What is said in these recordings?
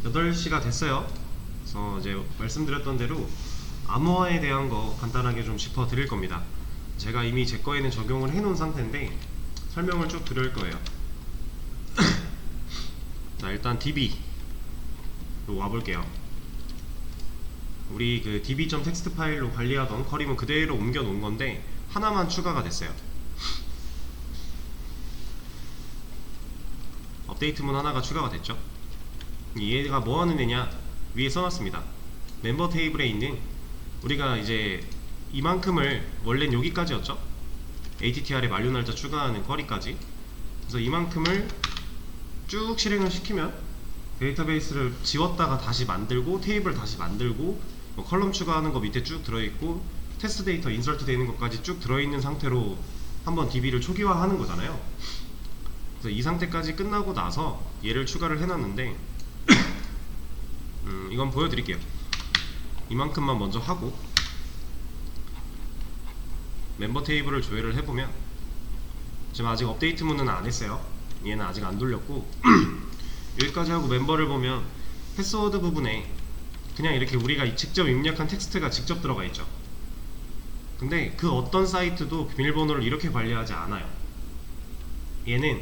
8시가 됐어요. 그래서 이제 말씀드렸던 대로 암호화에 대한 거 간단하게 좀 짚어 드릴 겁니다. 제가 이미 제 거에는 적용을 해 놓은 상태인데 설명을 쭉 드릴 거예요. 자, 일단 DB로 와볼게요. 우리 그 db.txt 파일로 관리하던 쿼리문 그대로 옮겨 놓은 건데 하나만 추가가 됐어요. 업데이트문 하나가 추가가 됐죠. 얘가 뭐 하는 애냐, 위에 써놨습니다. 멤버 테이블에 있는, 우리가 이제 이만큼을 원래는 여기까지였죠. ATTR에 만료 날짜 추가하는 쿼리까지. 그래서 이만큼을 쭉 실행을 시키면 데이터베이스를 지웠다가 다시 만들고, 테이블 다시 만들고, 뭐 컬럼 추가하는 거 밑에 쭉 들어있고, 테스트 데이터 인설트 되는 것까지 쭉 들어있는 상태로 한번 DB를 초기화하는 거잖아요. 그래서 이 상태까지 끝나고 나서 얘를 추가를 해놨는데 이건 보여드릴게요. 이만큼만 먼저 하고 멤버 테이블을 조회를 해보면 지금 아직 업데이트 문은 안 했어요. 얘는 아직 안 돌렸고 여기까지 하고 멤버를 보면 패스워드 부분에 그냥 이렇게 우리가 직접 입력한 텍스트가 직접 들어가 있죠. 근데 그 어떤 사이트도 비밀번호를 이렇게 관리하지 않아요. 얘는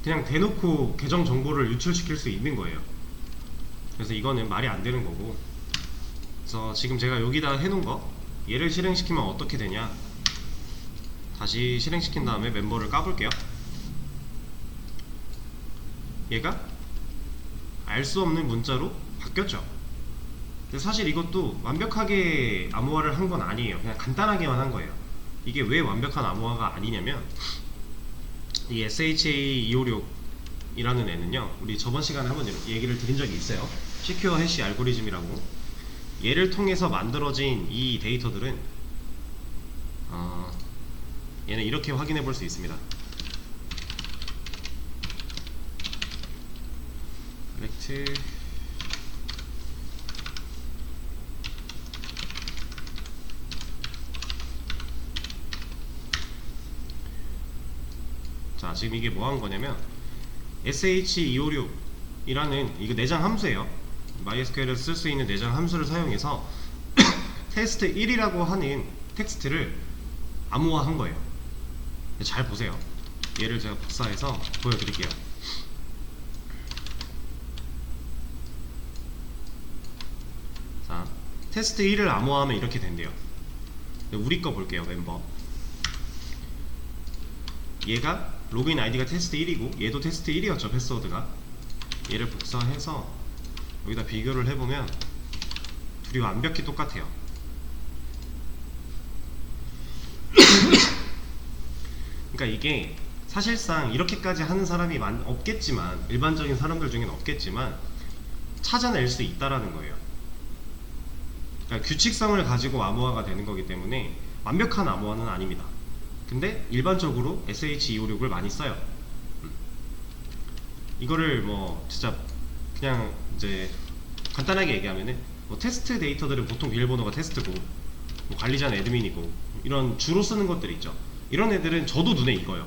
그냥 대놓고 계정 정보를 유출시킬 수 있는 거예요. 그래서 이거는 말이 안 되는 거고, 그래서 지금 제가 여기다 해놓은 거 얘를 실행시키면 어떻게 되냐, 다시 실행시킨 다음에 멤버를 까볼게요. 얘가 알 수 없는 문자로 바뀌었죠. 근데 사실 이것도 완벽하게 암호화를 한 건 아니에요. 그냥 간단하게만 한 거예요. 이게 왜 완벽한 암호화가 아니냐면, 이 SHA256 이라는 애는요, 우리 저번 시간에 한번 얘기를 드린 적이 있어요. 시큐어 해시 알고리즘이라고. 얘를 통해서 만들어진 이 데이터들은 얘는 이렇게 확인해 볼 수 있습니다. 렉트 자, 지금 이게 뭐 한 거냐면 SH256 이라는 이거 내장 함수예요. MySQL에서 쓸 수 있는 내장 함수를 사용해서 테스트 1이라고 하는 텍스트를 암호화한 거예요. 잘 보세요. 얘를 제가 복사해서 보여드릴게요. 자, 테스트 1을 암호화하면 이렇게 된대요. 우리 거 볼게요. 멤버, 얘가 로그인 아이디가 테스트 1이고 얘도 테스트 1이었죠. 패스워드가. 얘를 복사해서 여기다 비교를 해보면 둘이 완벽히 똑같아요. 그러니까 이게 사실상 이렇게까지 하는 사람이 없겠지만, 일반적인 사람들 중에는 없겠지만 찾아낼 수 있다라는 거예요. 그러니까 규칙성을 가지고 암호화가 되는 거기 때문에 완벽한 암호화는 아닙니다. 근데 일반적으로 SH256을 많이 써요. 이거를 뭐 진짜 그냥 이제 간단하게 얘기하면은, 뭐 테스트 데이터들은 보통 비밀번호가 테스트고, 뭐 관리자는 애드민이고, 이런 주로 쓰는 것들 있죠. 이런 애들은 저도 눈에 익어요.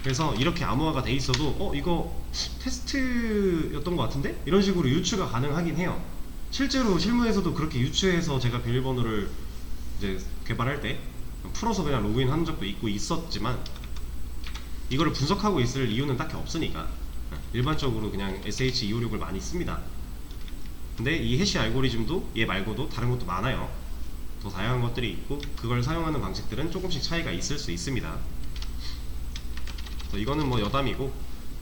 그래서 이렇게 암호화가 돼 있어도 이거 테스트였던 것 같은데? 이런 식으로 유추가 가능하긴 해요. 실제로 실무에서도 그렇게 유추해서 제가 비밀번호를 이제 개발할 때 풀어서 그냥 로그인 한 적도 있고 있었지만, 이거를 분석하고 있을 이유는 딱히 없으니까 일반적으로 그냥 SH256을 많이 씁니다. 근데 이 해시 알고리즘도 얘 말고도 다른 것도 많아요. 더 다양한 것들이 있고, 그걸 사용하는 방식들은 조금씩 차이가 있을 수 있습니다. 이거는 뭐 여담이고,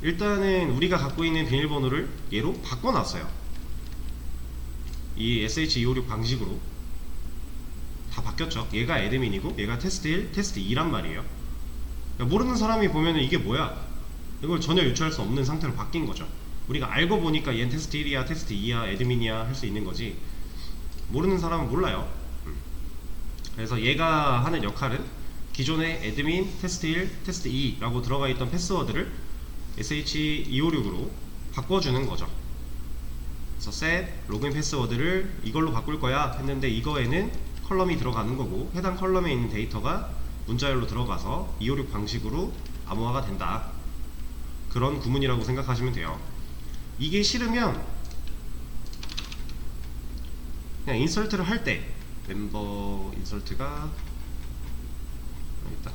일단은 우리가 갖고 있는 비밀번호를 얘로 바꿔놨어요. 이 SH256 방식으로 다 바뀌었죠. 얘가 애드민이고 얘가 테스트 1, 테스트 2란 말이에요. 그러니까 모르는 사람이 보면은 이게 뭐야? 이걸 전혀 유추할 수 없는 상태로 바뀐 거죠. 우리가 알고 보니까 얘는 테스트 1이야, 테스트 2야, 애드민이야 할 수 있는 거지, 모르는 사람은 몰라요. 그래서 얘가 하는 역할은 기존의 애드민, 테스트 1, 테스트 2라고 들어가 있던 패스워드를 SH256으로 바꿔주는 거죠. 그래서 set 로그인 패스워드를 이걸로 바꿀 거야 했는데, 이거에는 컬럼이 들어가는 거고, 해당 컬럼에 있는 데이터가 문자열로 들어가서 256 방식으로 암호화가 된다. 그런 구문이라고 생각하시면 돼요. 이게 싫으면 그냥 인설트를 할 때 멤버 인설트가 여기 있다.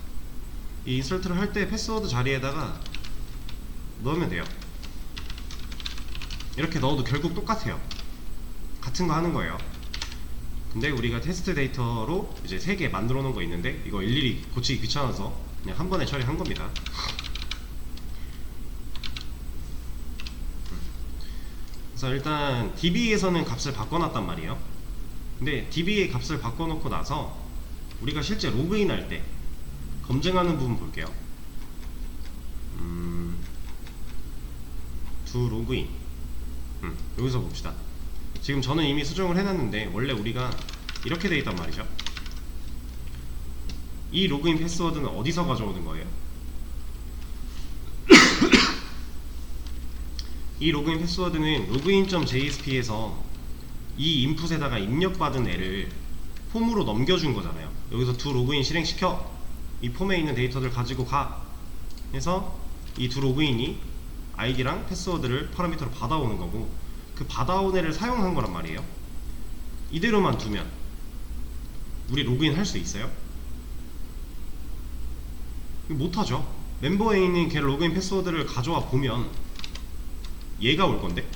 이 인설트를 할 때 패스워드 자리에다가 넣으면 돼요. 이렇게 넣어도 결국 똑같아요. 같은 거 하는 거예요. 근데 우리가 테스트 데이터로 이제 3개 만들어 놓은 거 있는데 이거 일일이 고치기 귀찮아서 그냥 한 번에 처리한 겁니다. 그래서 일단 DB에서는 값을 바꿔놨단 말이에요. 근데 DB의 값을 바꿔놓고 나서 우리가 실제 로그인 할 때 검증하는 부분 볼게요. 두 로그인. 여기서 봅시다. 지금 저는 이미 수정을 해놨는데 원래 우리가 이렇게 돼 있단 말이죠. 이 로그인 패스워드는 어디서 가져오는 거예요? 이 로그인 패스워드는 login.jsp에서 이 인풋에다가 입력받은 애를 폼으로 넘겨준 거잖아요. 여기서 두 로그인 실행시켜, 이 폼에 있는 데이터들 가지고 가 해서 이 두 로그인이 아이디랑 패스워드를 파라미터로 받아오는 거고, 그 받아온 애를 사용한 거란 말이에요. 이대로만 두면 우리 로그인 할 수 있어요? 못하죠. 멤버에 있는 걔 로그인 패스워드를 가져와 보면 얘가 올 건데,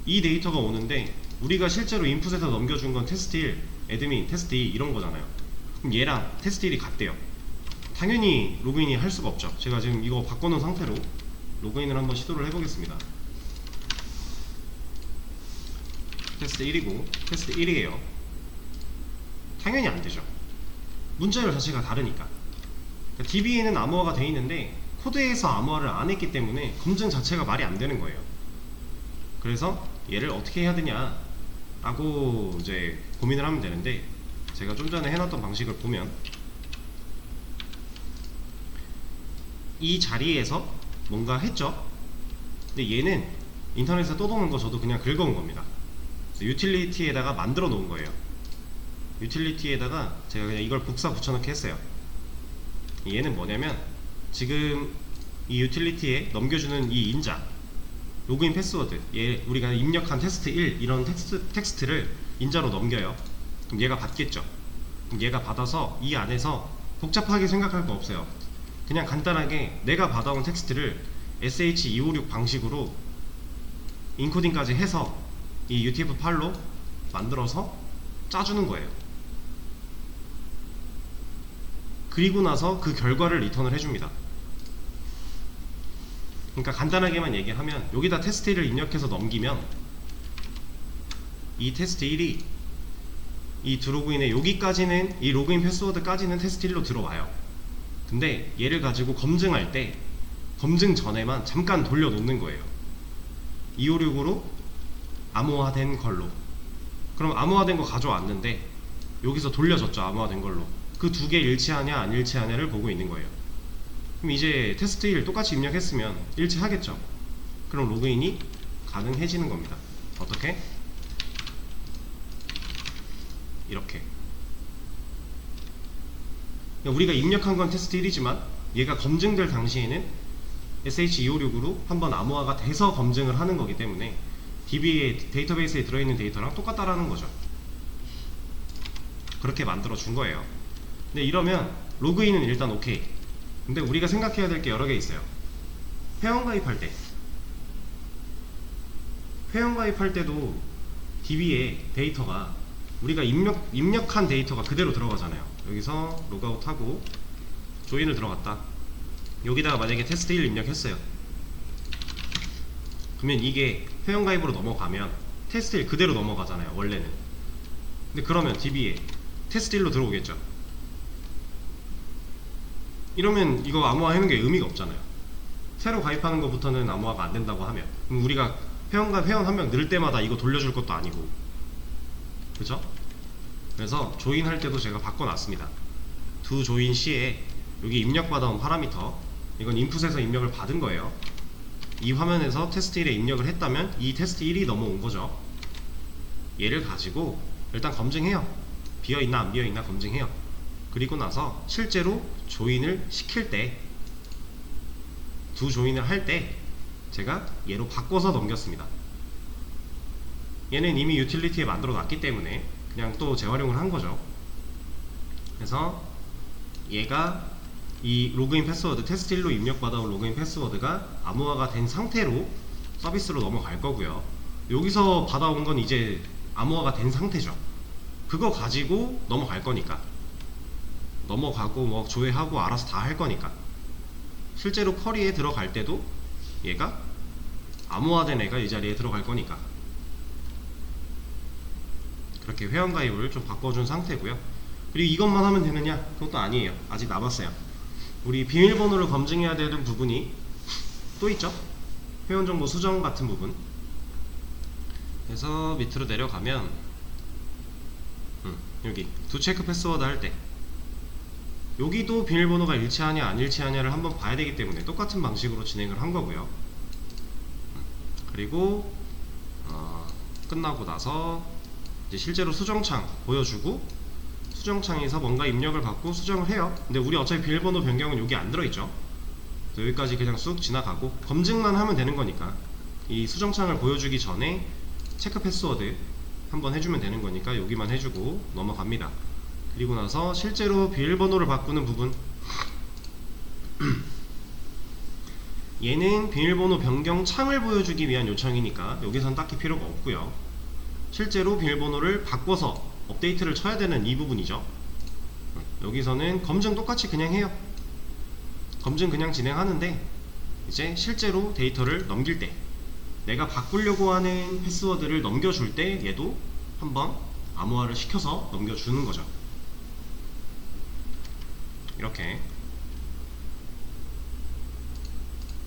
이 데이터가 오는데 우리가 실제로 인풋에서 넘겨준 건 테스트 1, 애드민, 테스트 2 이런 거잖아요. 그럼 얘랑 테스트 1이 같대요. 당연히 로그인이 할 수가 없죠. 제가 지금 이거 바꿔놓은 상태로 로그인을 한번 시도를 해보겠습니다. 테스트 1이고 테스트 1이에요. 당연히 안 되죠. 문자열 자체가 다르니까. 그러니까 DB에는 암호화가 돼 있는데 코드에서 암호화를 안 했기 때문에 검증 자체가 말이 안 되는 거예요. 그래서 얘를 어떻게 해야 되냐 라고 이제 고민을 하면 되는데, 제가 좀 전에 해놨던 방식을 보면 이 자리에서 뭔가 했죠. 근데 얘는 인터넷에 떠도는 거 저도 그냥 긁어온 겁니다. 유틸리티에다가 만들어 놓은 거예요. 유틸리티에다가 제가 그냥 이걸 복사 붙여넣기 했어요. 얘는 뭐냐면 지금 이 유틸리티에 넘겨주는 이 인자 로그인 패스워드, 얘 우리가 입력한 테스트 1 이런 텍스트를 인자로 넘겨요. 그럼 얘가 받겠죠. 그럼 얘가 받아서 이 안에서 복잡하게 생각할 거 없어요. 그냥 간단하게 내가 받아온 텍스트를 SH256 방식으로 인코딩까지 해서 이 UTF-8로 만들어서 짜주는 거예요. 그리고 나서 그 결과를 리턴을 해줍니다. 그러니까 간단하게만 얘기하면 여기다 테스트 1을 입력해서 넘기면 이 테스트 1이 이 드로그인의 여기까지는, 이 로그인 패스워드까지는 테스트 1로 들어와요. 근데 얘를 가지고 검증할 때 검증 전에만 잠깐 돌려놓는 거예요. 256으로 암호화된 걸로. 그럼 암호화된 거 가져왔는데 여기서 돌려줬죠. 암호화된 걸로. 그 두 개 일치하냐 안 일치하냐를 보고 있는 거예요. 그럼 이제 테스트 1 똑같이 입력했으면 일치하겠죠. 그럼 로그인이 가능해지는 겁니다. 어떻게? 이렇게. 우리가 입력한 건 테스트 1이지만 얘가 검증될 당시에는 SH256으로 한번 암호화가 돼서 검증을 하는 거기 때문에 DB의 데이터베이스에 들어있는 데이터랑 똑같다라는 거죠. 그렇게 만들어 준 거예요. 근데 이러면 로그인은 일단 오케이. 근데 우리가 생각해야 될 게 여러 개 있어요. 회원가입할 때, 회원가입할 때도 DB의 데이터가 우리가 입력한 데이터가 그대로 들어가잖아요. 여기서 로그아웃하고 조인을 들어갔다. 여기다가 만약에 테스트 1 입력했어요. 그러면 이게 회원가입으로 넘어가면 테스트 1 그대로 넘어가잖아요, 원래는. 근데 그러면 DB에 테스트 1로 들어오겠죠. 이러면 이거 암호화 해놓은 게 의미가 없잖아요. 새로 가입하는 것부터는 암호화가 안 된다고 하면, 그럼 우리가 회원 한 명 늘 때마다 이거 돌려줄 것도 아니고, 그죠? 그래서 조인할 때도 제가 바꿔놨습니다. 두 조인 시에 여기 입력받아온 파라미터, 이건 인풋에서 입력을 받은 거예요. 이 화면에서 테스트 1에 입력을 했다면 이 테스트 1이 넘어온 거죠. 얘를 가지고 일단 검증해요. 비어있나 안 비어있나 검증해요. 그리고 나서 실제로 조인을 시킬 때, 두 조인을 할 때 제가 얘로 바꿔서 넘겼습니다. 얘는 이미 유틸리티에 만들어 놨기 때문에 그냥 또 재활용을 한 거죠. 그래서 얘가 이 로그인 패스워드 테스트 1로 입력받아온 로그인 패스워드가 암호화가 된 상태로 서비스로 넘어갈 거고요. 여기서 받아온 건 이제 암호화가 된 상태죠. 그거 가지고 넘어갈 거니까, 넘어가고 뭐 조회하고 알아서 다 할 거니까, 실제로 쿼리에 들어갈 때도 얘가 암호화된 애가 이 자리에 들어갈 거니까, 그렇게 회원가입을 좀 바꿔준 상태고요. 그리고 이것만 하면 되느냐? 그것도 아니에요. 아직 남았어요. 우리 비밀번호를 검증해야 되는 부분이 또 있죠. 회원정보 수정 같은 부분. 그래서 밑으로 내려가면 여기 두 체크 패스워드 할 때 여기도 비밀번호가 일치하냐 안 일치하냐를 한번 봐야 되기 때문에 똑같은 방식으로 진행을 한 거고요. 그리고 끝나고 나서 이제 실제로 수정창 보여주고, 수정창에서 뭔가 입력을 받고 수정을 해요. 근데 우리 어차피 비밀번호 변경은 여기 안 들어있죠. 여기까지 그냥 쑥 지나가고 검증만 하면 되는 거니까, 이 수정창을 보여주기 전에 체크 패스워드 한번 해주면 되는 거니까 여기만 해주고 넘어갑니다. 그리고 나서 실제로 비밀번호를 바꾸는 부분, 얘는 비밀번호 변경 창을 보여주기 위한 요청이니까 여기선 딱히 필요가 없고요. 실제로 비밀번호를 바꿔서 업데이트를 쳐야 되는 이 부분이죠. 여기서는 검증 똑같이 그냥 해요. 검증 그냥 진행하는데, 이제 실제로 데이터를 넘길 때, 내가 바꾸려고 하는 패스워드를 넘겨줄 때 얘도 한번 암호화를 시켜서 넘겨주는 거죠. 이렇게.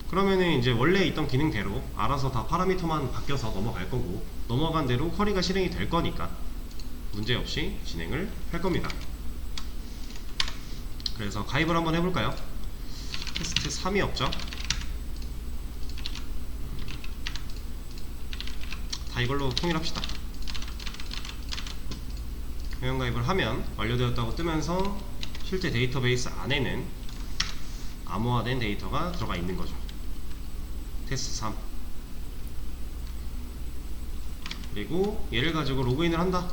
그러면은 이제 원래 있던 기능대로 알아서 다 파라미터만 바뀌어서 넘어갈 거고, 넘어간 대로 쿼리가 실행이 될 거니까 문제없이 진행을 할 겁니다. 그래서 가입을 한번 해볼까요? 테스트 3이 없죠? 다 이걸로 통일합시다. 회원가입을 하면 완료되었다고 뜨면서 실제 데이터베이스 안에는 암호화된 데이터가 들어가 있는 거죠. 테스트 3. 그리고 얘를 가지고 로그인을 한다.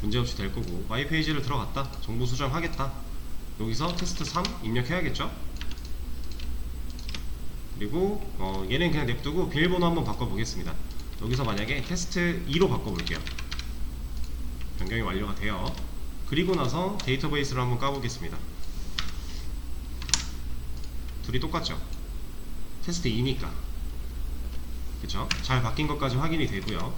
문제없이 될 거고, 마이 페이지를 들어갔다. 정보 수정하겠다. 여기서 테스트 3 입력해야겠죠. 그리고 얘는 그냥 냅두고 비밀번호 한번 바꿔보겠습니다. 여기서 만약에 테스트 2로 바꿔볼게요. 변경이 완료가 돼요. 그리고 나서 데이터베이스를 한번 까보겠습니다. 둘이 똑같죠? 테스트 2니까 그쵸? 잘 바뀐 것까지 확인이 되고요.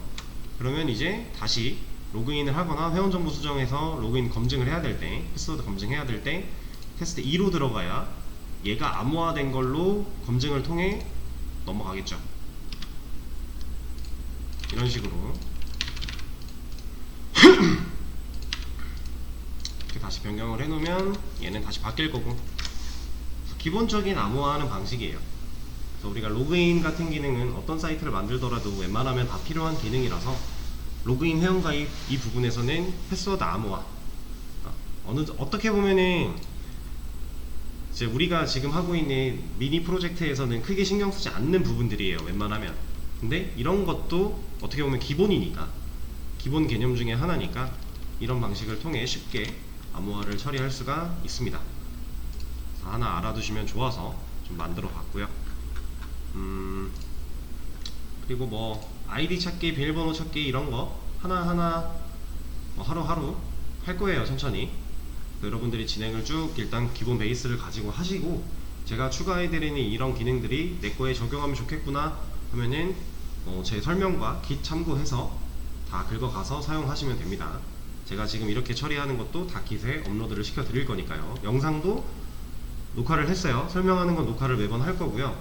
그러면 이제 다시 로그인을 하거나 회원정보 수정해서 로그인 검증을 해야 될 때, 패스워드 검증해야 될 때 테스트 2로 들어가야 얘가 암호화된 걸로 검증을 통해 넘어가겠죠. 이런 식으로 이렇게 다시 변경을 해놓으면 얘는 다시 바뀔 거고, 기본적인 암호화하는 방식이에요. 그래서 우리가 로그인 같은 기능은 어떤 사이트를 만들더라도 웬만하면 다 필요한 기능이라서, 로그인 회원가입 이 부분에서는 패스워드 암호화, 어떻게 보면은 이제 우리가 지금 하고 있는 미니 프로젝트에서는 크게 신경 쓰지 않는 부분들이에요, 웬만하면. 근데 이런 것도 어떻게 보면 기본이니까, 기본 개념 중에 하나니까 이런 방식을 통해 쉽게 암호화를 처리할 수가 있습니다. 하나 알아두시면 좋아서 좀 만들어 봤고요. 그리고 뭐 아이디 찾기, 비밀번호 찾기 이런 거 하나하나 하루하루 할 거예요, 천천히. 여러분들이 진행을 쭉 일단 기본 베이스를 가지고 하시고, 제가 추가해드리는 이런 기능들이 내 거에 적용하면 좋겠구나 하면은 제 설명과 깃 참고해서 다 긁어가서 사용하시면 됩니다. 제가 지금 이렇게 처리하는 것도 다 깃에 업로드를 시켜 드릴 거니까요. 영상도 녹화를 했어요. 설명하는 건 녹화를 매번 할 거고요.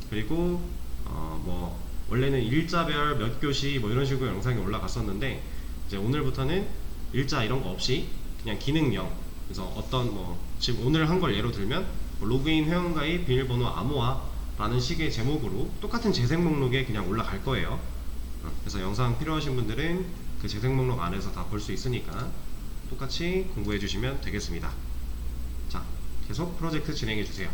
그리고 뭐 원래는 일자별 몇 교시 뭐 이런 식으로 영상이 올라갔었는데, 이제 오늘부터는 일자 이런 거 없이 그냥 기능형, 그래서 어떤 지금 오늘 한 걸 예로 들면 로그인 회원가입 비밀번호 암호화 라는 식의 제목으로 똑같은 재생 목록에 그냥 올라갈 거예요. 그래서 영상 필요하신 분들은 그 재생 목록 안에서 다 볼 수 있으니까 똑같이 공부해 주시면 되겠습니다. 자, 계속 프로젝트 진행해 주세요.